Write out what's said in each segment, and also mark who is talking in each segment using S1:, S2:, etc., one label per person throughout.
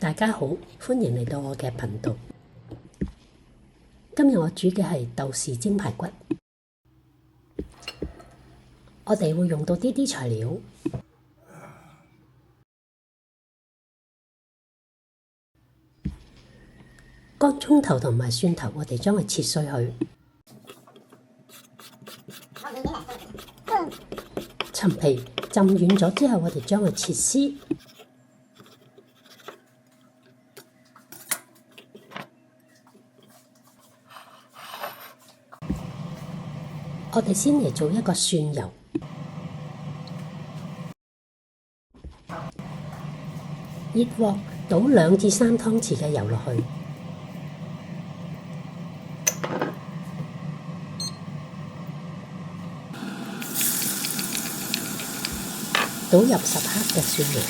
S1: 大家好，歡迎嚟到我嘅頻道。今日我煮嘅係豆豉蒸排骨。我哋會用到呢啲材料：乾葱頭同埋蒜頭，我哋將佢切碎佢。陳皮浸軟咗之後，我哋將佢切絲。我哋先嚟做一個蒜油，熱鑊倒2至3湯匙嘅油落去，倒入10克嘅蒜蓉，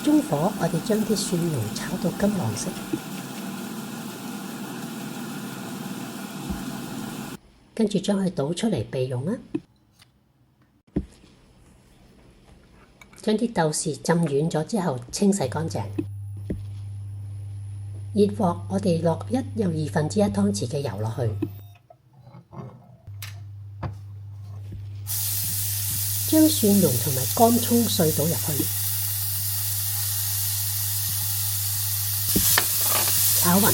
S1: 中火我哋將啲蒜蓉炒到金黃色，跟住將佢倒出嚟備用啦。將啲豆豉浸軟咗之後清洗乾淨。熱鑊我哋落1又2分之1湯匙嘅油落去，將蒜蓉同埋乾葱碎倒入去，炒勻。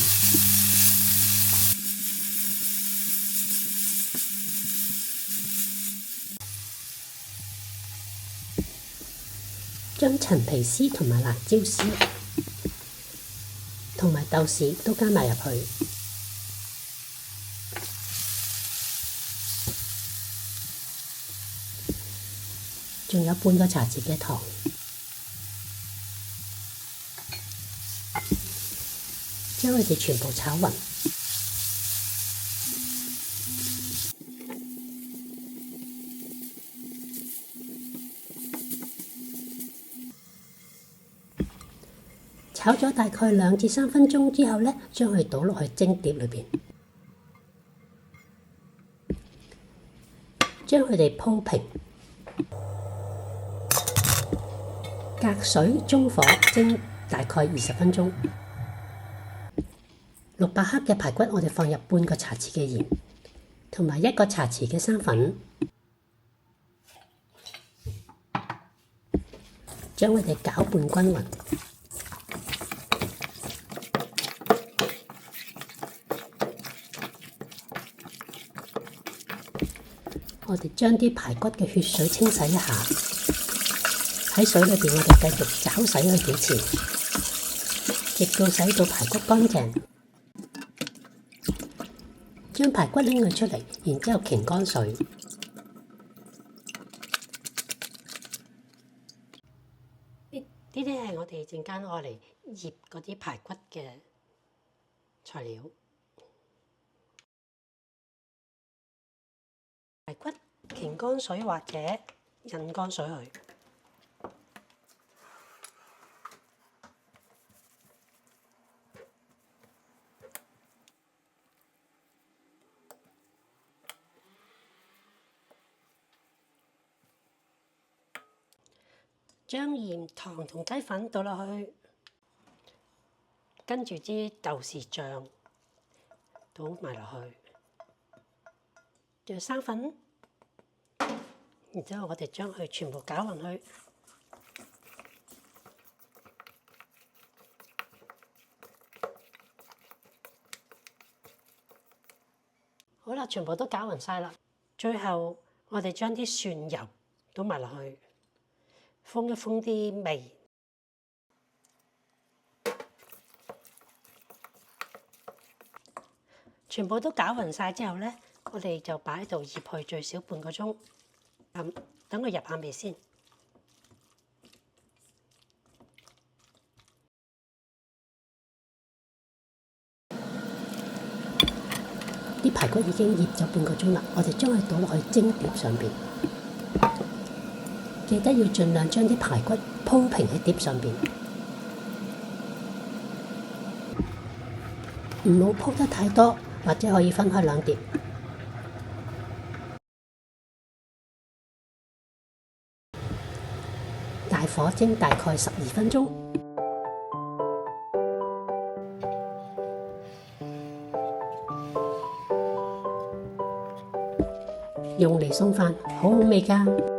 S1: 將陳皮絲同埋辣椒絲同埋豆豉都加埋入去，仲有半個茶匙嘅糖，將佢哋全部炒勻。炒咗大概2至3分鐘之後呢，將佢倒落去蒸碟裏邊，將佢哋鋪平，隔水中火蒸大概20分鐘。600克嘅排骨，我哋放入半個茶匙嘅鹽，同埋1個茶匙嘅生粉，將佢哋攪拌均勻。我哋將啲排骨嘅血水清洗一下，喺水裏邊我哋繼續攪洗佢幾次，直到洗到排骨乾淨。將排骨拎佢出嚟，然之後擎乾水。呢啲係我哋陣間愛嚟醃嗰啲排骨嘅材料。排骨擎乾水或者印乾水佢，將鹽、糖同雞粉倒落去，跟住啲豆豉醬倒埋落去。仲有生粉，然之後我哋將佢全部攪勻去。好啦，全部都攪勻晒啦。最後我哋將啲蒜油倒埋落去，封一封啲味。全部都攪勻晒之後呢，我哋就擺喺度醃佢最少半個鐘，等佢入下味先。啲排骨已經醃咗半個鐘啦，我哋將佢倒落去蒸碟上邊。記得要盡量將啲排骨鋪平喺碟上邊，唔好鋪得太多，或者可以分開2碟。火蒸大概12分鐘。用嚟餸飯，好好味㗎。